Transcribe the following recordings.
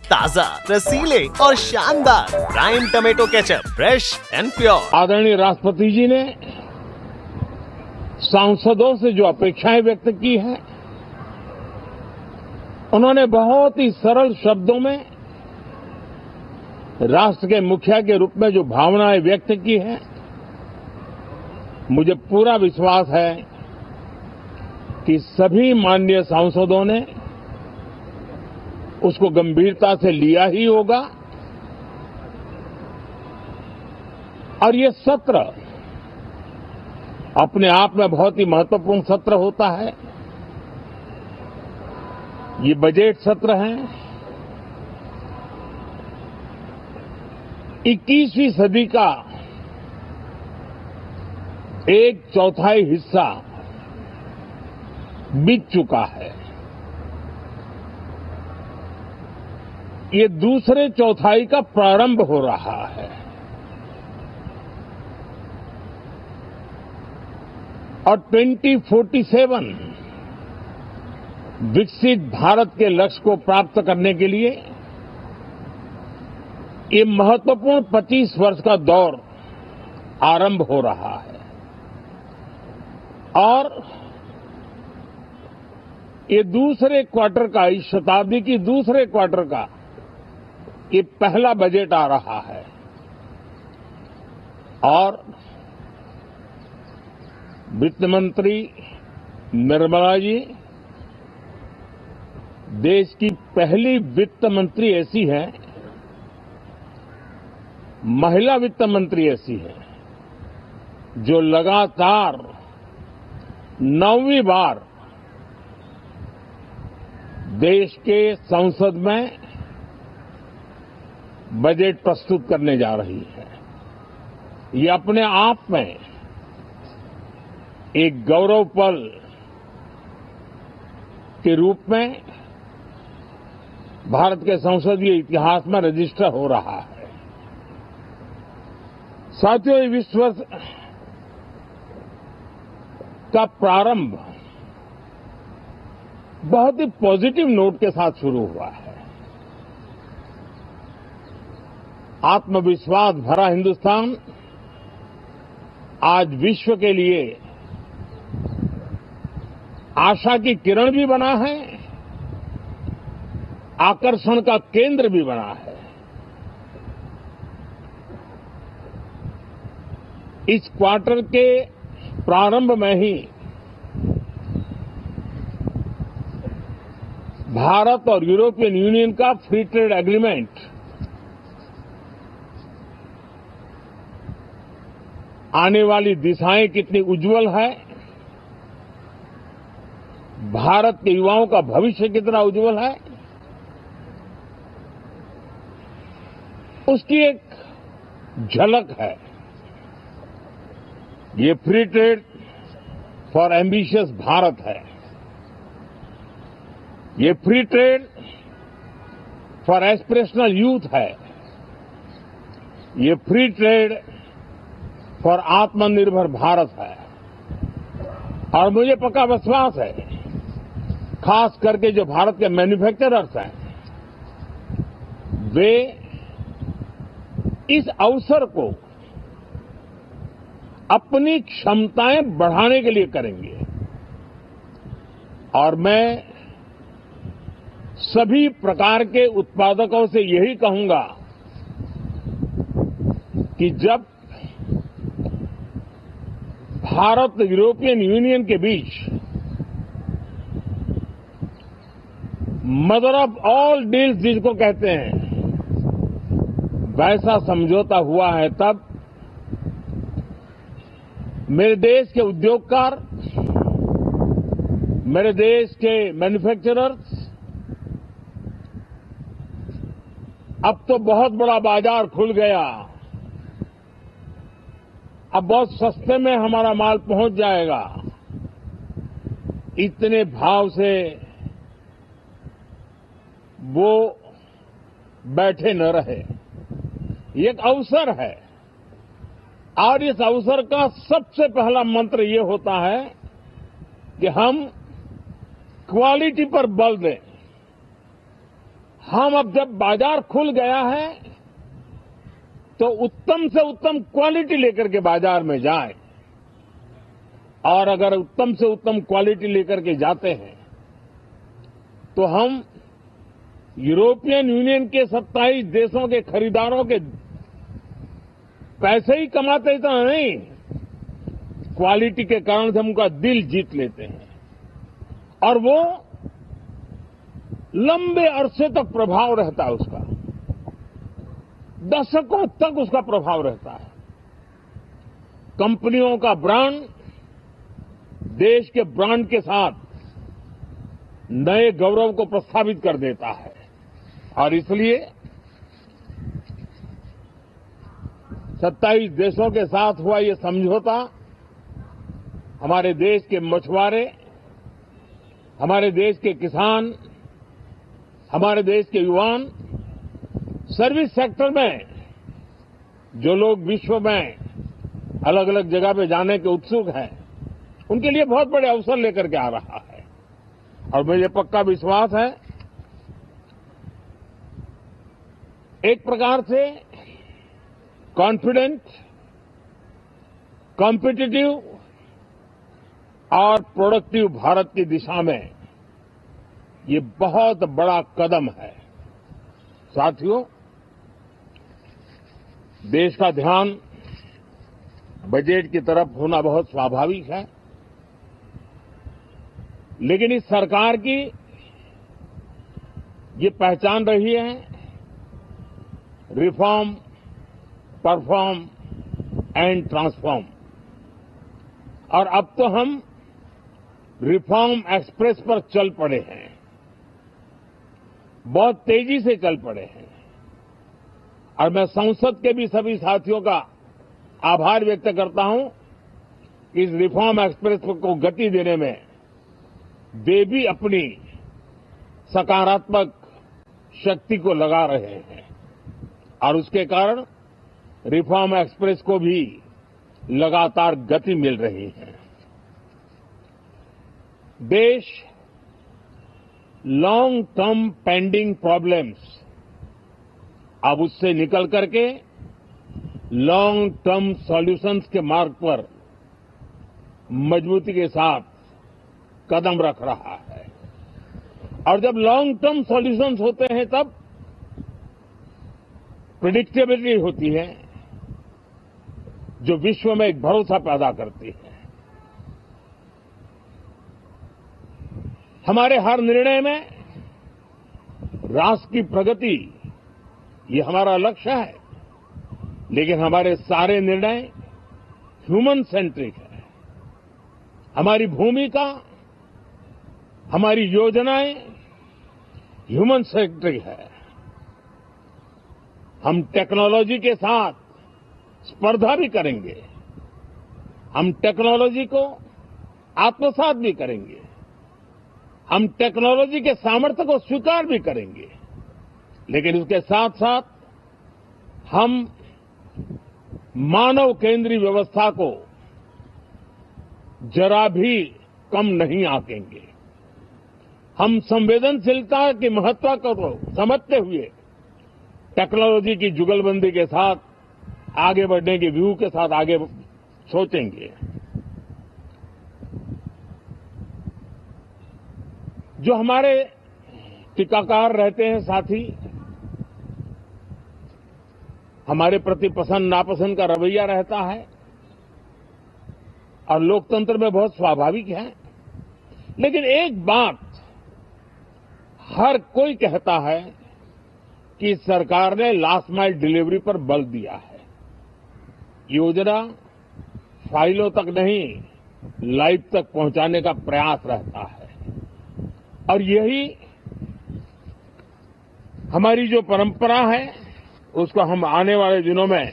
ताजा, रसीले और शानदार prime tomato ketchup, fresh and pure. आदरणीय राष्ट्रपति जी ने सांसदों से जो अपेक्षाएं व्यक्त की हैं, उन्होंने बहुत ही सरल शब्दों में राष्ट्र के मुखिया के रूप में जो भावनाएं व्यक्त की हैं, मुझे पूरा विश्वास है कि सभी माननीय सांसदों ने उसको गंभीरता से लिया ही होगा और ये सत्र अपने आप में बहुत ही महत्वपूर्ण सत्र होता है। ये बजट सत्र है। 21वीं सदी का एक चौथाई हिस्सा बीत चुका है। ये दूसरे चौथाई का प्रारंभ हो रहा है और 2047 विकसित भारत के लक्ष्य को प्राप्त करने के लिए ये महत्वपूर्ण 25 वर्ष का दौर आरंभ हो रहा है और ये दूसरे क्वार्टर का, इस शताब्दी की दूसरे क्वार्टर का ये पहला बजट आ रहा है और वित्त मंत्री निर्मला जी देश की पहली वित्त मंत्री ऐसी है, महिला वित्त मंत्री ऐसी है जो लगातार 9वीं बार देश के संसद में बजट प्रस्तुत करने जा रही है। ये अपने आप में एक गौरव पल के रूप में भारत के संसदीय इतिहास में रजिस्टर हो रहा है। साथियों, ये विश्व का प्रारंभ बहुत ही पॉजिटिव नोट के साथ शुरू हुआ है। आत्मविश्वास भरा हिंदुस्तान आज विश्व के लिए आशा की किरण भी बना है, आकर्षण का केंद्र भी बना है। इस क्वार्टर के प्रारंभ में ही भारत और यूरोपियन यूनियन का फ्री ट्रेड एग्रीमेंट आने वाली दिशाएं कितनी उज्जवल है, भारत के युवाओं का भविष्य कितना उज्जवल है, उसकी एक झलक है। ये free trade for ambitious Bharat है। ये free trade for aspirational youth है। ये फ्री ट्रेड फॉर आत्मनिर्भर भारत है। और मुझे पक्का विश्वास है, खास करके जो भारत के मैन्युफैक्चरर्स हैं, वे इस अवसर को अपनी क्षमताएं बढ़ाने के लिए करेंगे। और मैं सभी प्रकार के उत्पादकों से यही कहूंगा कि जब भारत यूरोपियन यूनियन के बीच मदर ऑफ ऑल डील्स जिसको कहते हैं, वैसा समझौता हुआ है, तब मेरे देश के उद्योगकार, मेरे देश के मैन्युफैक्चरर्स अब तो बहुत बड़ा बाजार खुल गया, अब बहुत सस्ते में हमारा माल पहुंच जाएगा, इतने भाव से वो बैठे न रहे। ये एक अवसर है और इस अवसर का सबसे पहला मंत्र ये होता है कि हम क्वालिटी पर बल दें, हम अब जब बाजार खुल गया है तो उत्तम से उत्तम क्वालिटी लेकर के बाजार में जाए, और अगर उत्तम से उत्तम क्वालिटी लेकर के जाते हैं तो हम यूरोपियन यूनियन के 27 देशों के खरीदारों के पैसे ही कमाते इतना नहीं, क्वालिटी के कारण से हम उनका दिल जीत लेते हैं और वो लंबे अरसे तक प्रभाव रहता है उसका, दशकों तक उसका प्रभाव रहता है। कंपनियों का ब्रांड देश के ब्रांड के साथ नए गौरव को प्रस्थापित कर देता है, और इसलिए 27 देशों के साथ हुआ ये समझौता हमारे देश के मछुआरे, हमारे देश के किसान, हमारे देश के युवान, सर्विस सेक्टर में जो लोग विश्व में अलग अलग जगह पे जाने के उत्सुक हैं, उनके लिए बहुत बड़े अवसर लेकर के आ रहा है। और मुझे पक्का विश्वास है एक प्रकार से कॉन्फिडेंट, कॉम्पिटिटिव और प्रोडक्टिव भारत की दिशा में ये बहुत बड़ा कदम है। साथियों, देश का ध्यान बजट की तरफ होना बहुत स्वाभाविक है, लेकिन इस सरकार की ये पहचान रही है रिफॉर्म, परफॉर्म एंड ट्रांसफॉर्म, और अब तो हम रिफॉर्म एक्सप्रेस पर चल पड़े हैं, बहुत तेजी से चल पड़े हैं। और मैं संसद के भी सभी साथियों का आभार व्यक्त करता हूं, इस रिफॉर्म एक्सप्रेस को गति देने में वे भी अपनी सकारात्मक शक्ति को लगा रहे हैं, और उसके कारण रिफॉर्म एक्सप्रेस को भी लगातार गति मिल रही है। देश लॉन्ग टर्म पेंडिंग प्रॉब्लम्स अब उससे निकल करके लॉन्ग टर्म सॉल्यूशंस के मार्ग पर मजबूती के साथ कदम रख रहा है, और जब लॉन्ग टर्म सॉल्यूशंस होते हैं तब प्रिडिक्टेबिलिटी होती है जो विश्व में एक भरोसा पैदा करती है। हमारे हर निर्णय में राष्ट्र की प्रगति ये हमारा लक्ष्य है, लेकिन हमारे सारे निर्णय ह्यूमन सेंट्रिक है। हमारी भूमिका, हमारी योजनाएं ह्यूमन सेंट्रिक है। हम टेक्नोलॉजी के साथ स्पर्धा भी करेंगे, हम टेक्नोलॉजी को आत्मसात भी करेंगे, हम टेक्नोलॉजी के सामर्थ्य को स्वीकार भी करेंगे, लेकिन उसके साथ साथ हम मानव केंद्रीय व्यवस्था को जरा भी कम नहीं आंकेंगे। हम संवेदनशीलता की महत्व को समझते हुए टेक्नोलॉजी की जुगलबंदी के साथ आगे बढ़ने के व्यू के साथ आगे सोचेंगे। जो हमारे टीकाकार रहते हैं साथी, हमारे प्रति पसंद नापसंद का रवैया रहता है और लोकतंत्र में बहुत स्वाभाविक है, लेकिन एक बात हर कोई कहता है कि सरकार ने लास्ट माइल डिलीवरी पर बल दिया है। योजना फाइलों तक नहीं, लाइव तक पहुंचाने का प्रयास रहता है, और यही हमारी जो परंपरा है उसको हम आने वाले दिनों में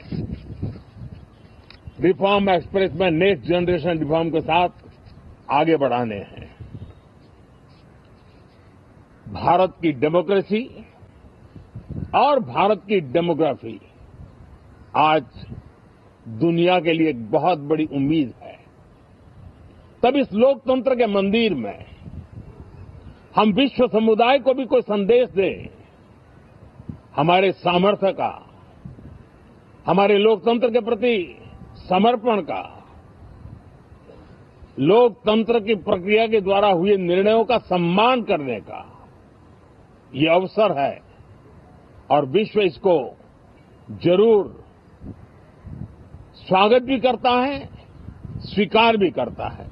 रिफॉर्म एक्सप्रेस में नेक्स्ट जनरेशन रिफॉर्म के साथ आगे बढ़ाने हैं। भारत की डेमोक्रेसी और भारत की डेमोग्राफी आज दुनिया के लिए एक बहुत बड़ी उम्मीद है। तब इस लोकतंत्र के मंदिर में हम विश्व समुदाय को भी कोई संदेश दें हमारे सामर्थ्य का, हमारे लोकतंत्र के प्रति समर्पण का, लोकतंत्र की प्रक्रिया के द्वारा हुए निर्णयों का सम्मान करने का ये अवसर है और विश्व इसको जरूर स्वागत भी करता है, स्वीकार भी करता है।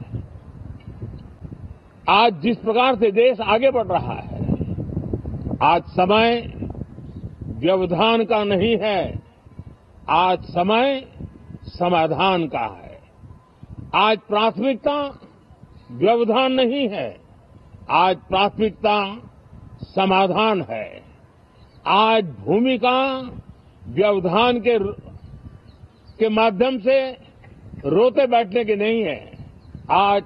आज जिस प्रकार से देश आगे बढ़ रहा है, आज समय व्यवधान का नहीं है, आज समय समाधान का है। आज प्राथमिकता व्यवधान नहीं है, आज प्राथमिकता समाधान है। आज भूमिका व्यवधान के माध्यम से रोते बैठने की नहीं है, आज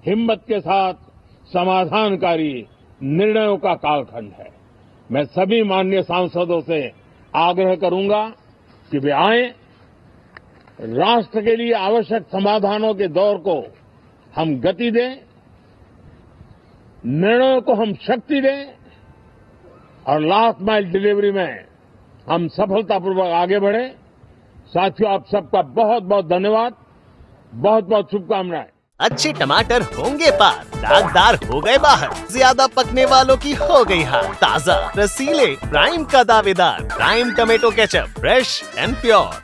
हिम्मत के साथ समाधानकारी निर्णयों का कालखंड है। मैं सभी माननीय सांसदों से आग्रह करूंगा कि वे आएं, राष्ट्र के लिए आवश्यक समाधानों के दौर को हम गति दें, निर्णयों को हम शक्ति दें और लास्ट माइल डिलीवरी में हम सफलतापूर्वक आगे बढ़ें। साथियों, आप सबका बहुत बहुत धन्यवाद, बहुत बहुत शुभकामनाएं। अच्छे टमाटर होंगे पार, दागदार हो गए बाहर, ज्यादा पकने वालों की हो गई हार। ताजा रसीले प्राइम का दावेदार, prime tomato ketchup, fresh and pure.